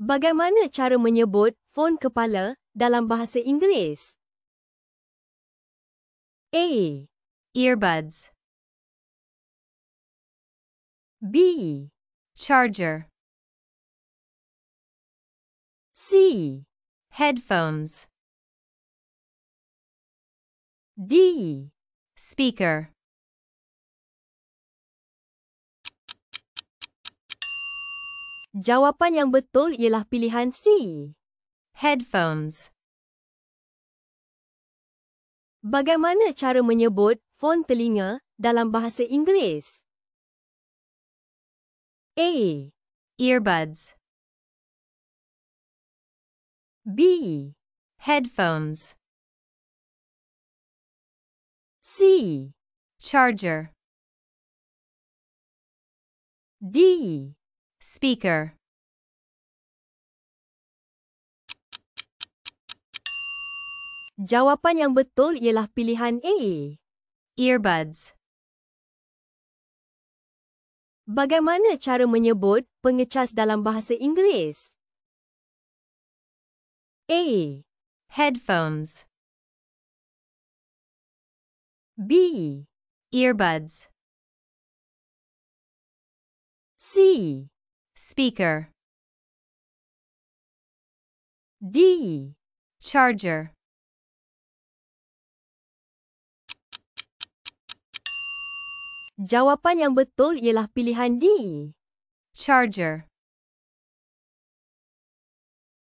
Bagaimana cara menyebut fon kepala dalam bahasa Inggeris? A, Earbuds. B, Charger. C, Headphones. D. Speaker. Jawapan yang betul ialah pilihan C. Headphones. Bagaimana cara menyebut fon telinga dalam bahasa Inggeris? A, Earbuds. B, Headphones. C, Charger. D. Speaker. Jawapan yang betul ialah pilihan A. Earbuds. Bagaimana cara menyebut pengecas dalam bahasa Inggeris? A, Headphones. B, Earbuds. C, Speaker. D. Charger. Jawapan yang betul ialah pilihan D. Charger.